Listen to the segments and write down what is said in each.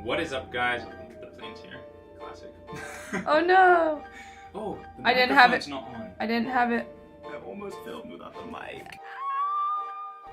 What is up, guys? The plane's here. Classic. Oh no! Oh, the I didn't have it. not on. I didn't have it. I almost filmed without the mic.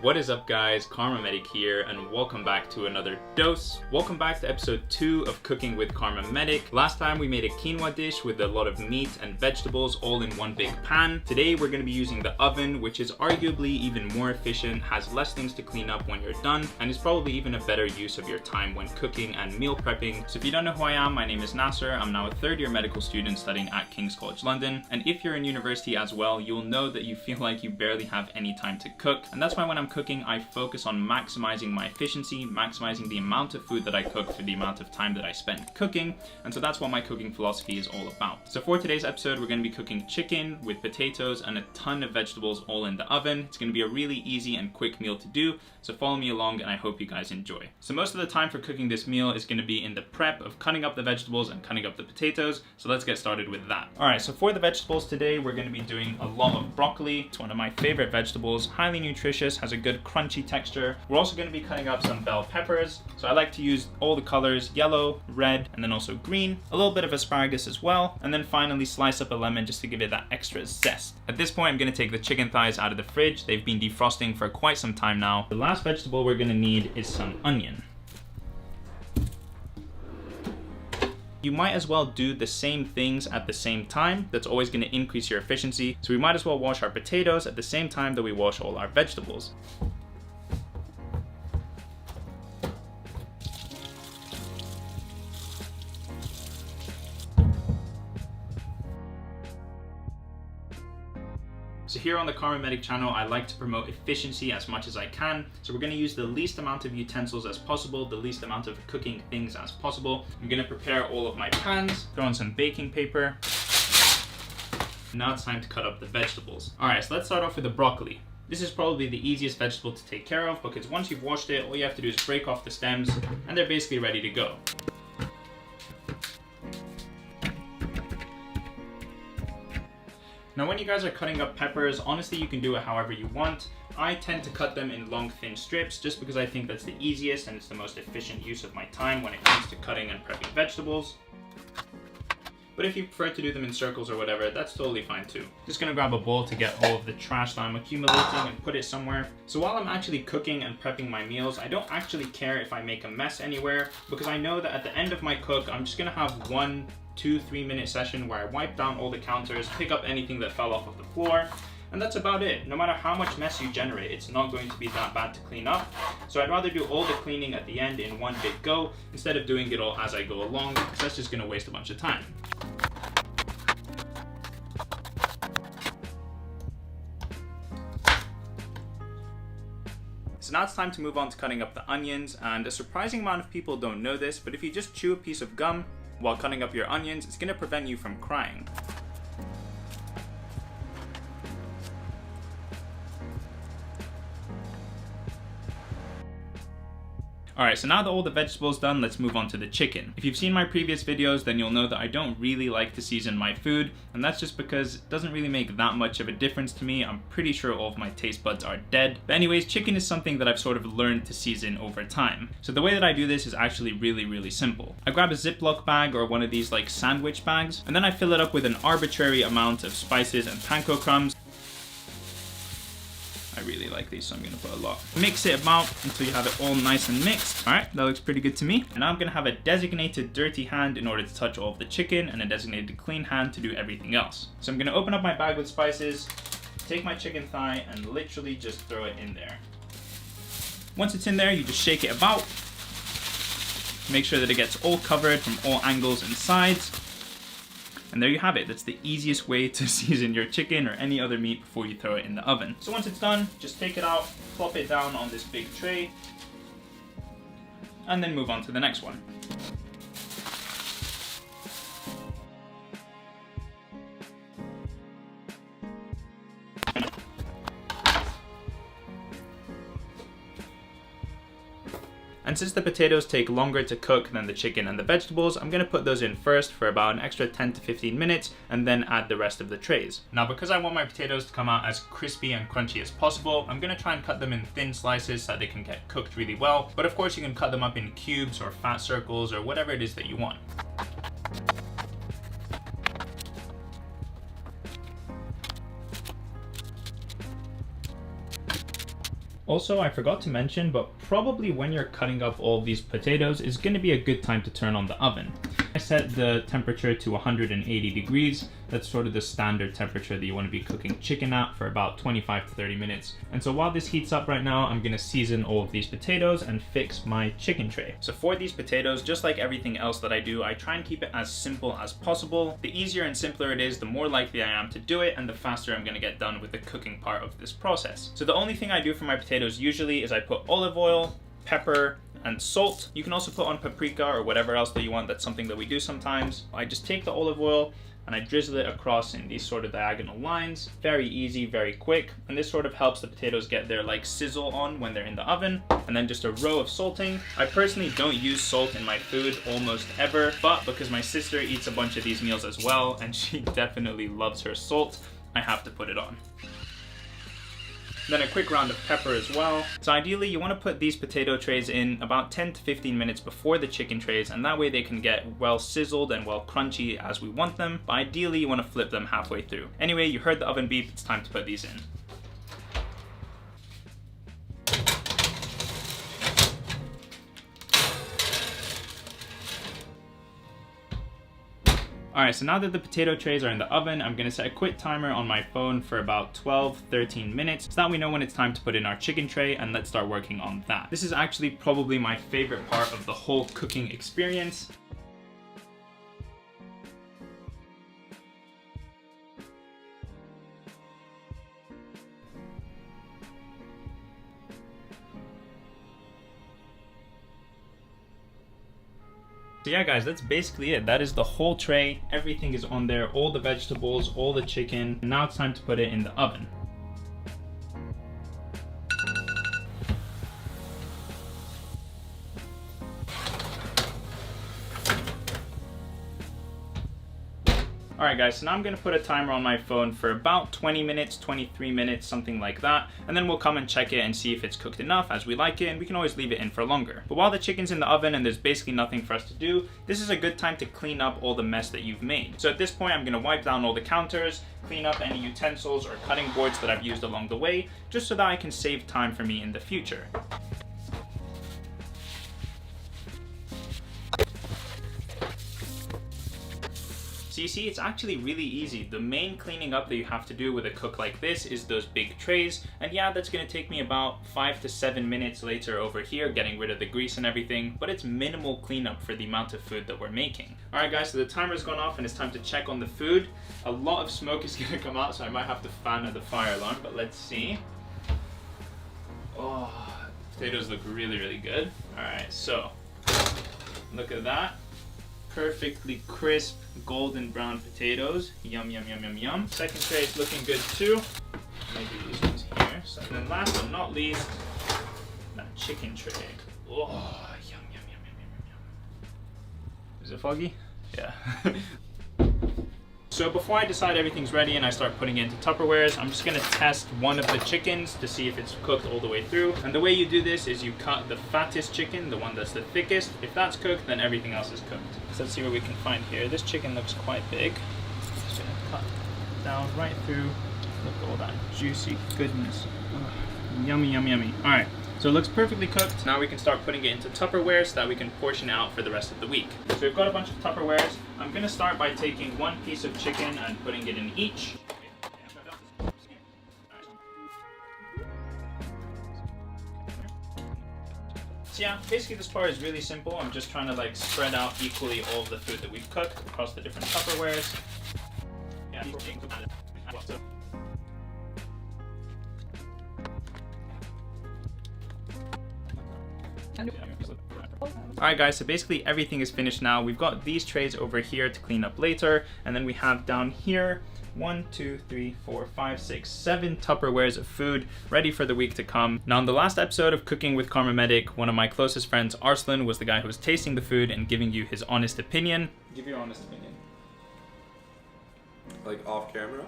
What is up, guys? KharmaMedic here, and welcome back to another dose. Welcome back to episode 2 of Cooking with KharmaMedic. Last time we made a quinoa dish with a lot of meat and vegetables all in one big pan. Today we're going to be using the oven, which is arguably even more efficient, has less things to clean up when you're done, and is probably even a better use of your time when cooking and meal prepping. So if you don't know who I am, my name is Nasser. I'm now a third-year medical student studying at King's College London, and if you're in university as well, you'll know that you feel like you barely have any time to cook, and that's why when I'm cooking, I focus on maximizing my efficiency, maximizing the amount of food that I cook for the amount of time that I spend cooking, and so that's what my cooking philosophy is all about. So for today's episode, we're going to be cooking chicken with potatoes and a ton of vegetables all in the oven. It's going to be a really easy and quick meal to do, so follow me along and I hope you guys enjoy. So most of the time for cooking this meal is going to be in the prep of cutting up the vegetables and cutting up the potatoes, so let's get started with that. Alright, so for the vegetables today, we're going to be doing a lot of broccoli. It's one of my favorite vegetables, highly nutritious, has a good crunchy texture. We're also going to be cutting up some bell peppers, so I like to use all the colors, yellow, red, and then also green, a little bit of asparagus as well, and then finally slice up a lemon just to give it that extra zest. At this point, I'm going to take the chicken thighs out of the fridge. They've been defrosting for quite some time now. The last vegetable we're going to need is some onion. You might as well do the same things at the same time. That's always going to increase your efficiency. So we might as well wash our potatoes at the same time that we wash all our vegetables. So here on the KharmaMedic channel, I like to promote efficiency as much as I can. So we're going to use the least amount of utensils as possible, the least amount of cooking things as possible. I'm going to prepare all of my pans, throw in some baking paper. Now it's time to cut up the vegetables. Alright, so let's start off with the broccoli. This is probably the easiest vegetable to take care of because once you've washed it, all you have to do is break off the stems and they're basically ready to go. Now when you guys are cutting up peppers, honestly you can do it however you want. I tend to cut them in long thin strips just because I think that's the easiest and it's the most efficient use of my time when it comes to cutting and prepping vegetables. But if you prefer to do them in circles or whatever, that's totally fine too. Just gonna grab a bowl to get all of the trash that I'm accumulating and put it somewhere. So while I'm actually cooking and prepping my meals, I don't actually care if I make a mess anywhere because I know that at the end of my cook, I'm just gonna have 1, 2, 3 minute session where I wipe down all the counters, pick up anything that fell off of the floor, and that's about it. No matter how much mess you generate, it's not going to be that bad to clean up. So I'd rather do all the cleaning at the end in one big go instead of doing it all as I go along, because that's just gonna waste a bunch of time. So now it's time to move on to cutting up the onions, and a surprising amount of people don't know this, but if you just chew a piece of gum while cutting up your onions, it's going to prevent you from crying. Alright, so now that all the vegetables done, let's move on to the chicken. If you've seen my previous videos, then you'll know that I don't really like to season my food, and that's just because it doesn't really make that much of a difference to me. I'm pretty sure all of my taste buds are dead. But anyways, chicken is something that I've sort of learned to season over time. So the way that I do this is actually really simple. I grab a Ziploc bag or one of these like sandwich bags, and then I fill it up with an arbitrary amount of spices and panko crumbs. I really like these, so I'm going to put a lot. Mix it about until you have it all nice and mixed. Alright, that looks pretty good to me. And now I'm going to have a designated dirty hand in order to touch all of the chicken and a designated clean hand to do everything else. So I'm going to open up my bag with spices, take my chicken thigh and literally just throw it in there. Once it's in there, you just shake it about. Make sure that it gets all covered from all angles and sides. And there you have it. That's the easiest way to season your chicken or any other meat before you throw it in the oven. So once it's done, just take it out, plop it down on this big tray, and then move on to the next one. And since the potatoes take longer to cook than the chicken and the vegetables, I'm going to put those in first for about an extra 10 to 15 minutes and then add the rest of the trays. Now because I want my potatoes to come out as crispy and crunchy as possible, I'm going to try and cut them in thin slices so that they can get cooked really well. But of course you can cut them up in cubes or fat circles or whatever it is that you want. Also, I forgot to mention, but probably when you're cutting up all these potatoes is going to be a good time to turn on the oven. I set the temperature to 180 degrees. That's sort of the standard temperature that you want to be cooking chicken at for about 25 to 30 minutes. And so while this heats up right now, I'm going to season all of these potatoes and fix my chicken tray. So for these potatoes, just like everything else that I do, I try and keep it as simple as possible. The easier and simpler it is, the more likely I am to do it and the faster I'm going to get done with the cooking part of this process. So the only thing I do for my potatoes usually is I put olive oil, pepper, and salt. You can also put on paprika or whatever else that you want. That's something that we do sometimes. I just take the olive oil and I drizzle it across in these sort of diagonal lines. Very easy, very quick. And this sort of helps the potatoes get their like sizzle on when they're in the oven. And then just a row of salting. I personally don't use salt in my food almost ever, but because my sister eats a bunch of these meals as well, and she definitely loves her salt, I have to put it on. Then a quick round of pepper as well. So ideally you want to put these potato trays in about 10 to 15 minutes before the chicken trays, and that way they can get well sizzled and well crunchy as we want them. But ideally you want to flip them halfway through. Anyway, you heard the oven beep, it's time to put these in. Alright, so now that the potato trays are in the oven, I'm going to set a quick timer on my phone for about 12-13 minutes so that we know when it's time to put in our chicken tray, and let's start working on that. This is actually probably my favorite part of the whole cooking experience. So yeah guys, that's basically it. That is the whole tray. Everything is on there, all the vegetables, all the chicken. Now it's time to put it in the oven. Alright guys, so now I'm going to put a timer on my phone for about 20 minutes, 23 minutes, something like that. And then we'll come and check it and see if it's cooked enough as we like it, and we can always leave it in for longer. But while the chicken's in the oven and there's basically nothing for us to do, this is a good time to clean up all the mess that you've made. So at this point I'm going to wipe down all the counters, clean up any utensils or cutting boards that I've used along the way, just so that I can save time for me in the future. So you see, it's actually really easy. The main cleaning up that you have to do with a cook like this is those big trays. And yeah, that's gonna take me about 5 to 7 minutes later over here, getting rid of the grease and everything, but it's minimal cleanup for the amount of food that we're making. All right guys, so the timer's gone off and it's time to check on the food. A lot of smoke is gonna come out, so I might have to fan the fire alarm, but let's see. Oh, potatoes look really, really good. All right, so look at that. Perfectly crisp golden brown potatoes. Yum, yum, yum, yum, yum. Second tray is looking good too. Maybe these ones here. So then last but not least, that chicken tray. Oh, yum, yum, yum, yum, yum, yum. Is it foggy? Yeah. So before I decide everything's ready and I start putting it into Tupperwares, I'm just gonna test one of the chickens to see if it's cooked all the way through. And the way you do this is you cut the fattest chicken, the one that's the thickest. If that's cooked, then everything else is cooked. So let's see what we can find here. This chicken looks quite big. Just gonna cut down right through. Look at all that juicy goodness. Oh, yummy, yummy, yummy. All right. So it looks perfectly cooked. Now we can start putting it into Tupperware so that we can portion it out for the rest of the week. So we've got a bunch of Tupperwares. I'm gonna start by taking one piece of chicken and putting it in each. So yeah, basically this part is really simple. I'm just trying to like spread out equally all of the food that we've cooked across the different Tupperwares. Yeah. Alright guys, so basically everything is finished now. We've got these trays over here to clean up later, and then we have down here 1, 2, 3, 4, 5, 6, 7 Tupperwares of food ready for the week to come. Now in the last episode of Cooking with KharmaMedic, one of my closest friends, Arslan, was the guy who was tasting the food and giving you his honest opinion. Give your honest opinion. Like off camera?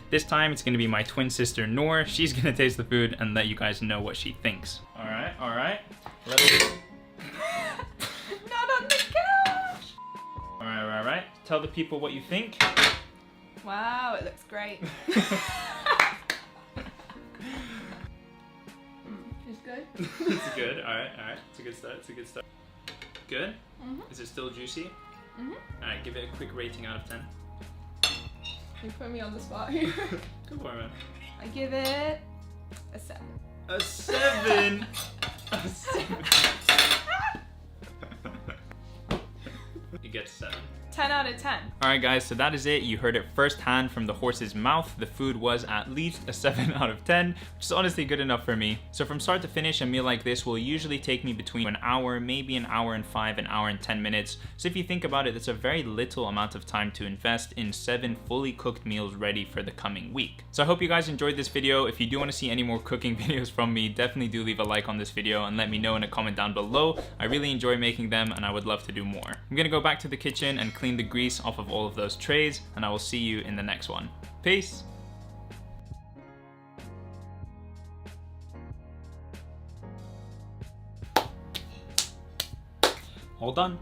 This time it's going to be my twin sister Noor. She's going to taste the food and let you guys know what she thinks. Alright. Not on the couch! Alright. Tell the people what you think. Wow, it looks great. It's good. It's good. Alright. It's a good start. Good? Is it still juicy? Alright, give it a quick rating out of 10. You put me on the spot here. Go for it, man. I give it a 7. A 7? A 7. You get 7. 10 out of 10. Alright guys, so that is it. You heard it firsthand from the horse's mouth. The food was at least a 7 out of 10, which is honestly good enough for me. So from start to finish, a meal like this will usually take me between an hour, maybe an hour and 5, an hour and 10 minutes. So if you think about it, it's a very little amount of time to invest in 7 fully cooked meals ready for the coming week. So I hope you guys enjoyed this video. If you do want to see any more cooking videos from me, definitely do leave a like on this video and let me know in a comment down below. I really enjoy making them and I would love to do more. I'm gonna go back to the kitchen and clean the grease off of all of those trays, and I will see you in the next one. Peace! All done.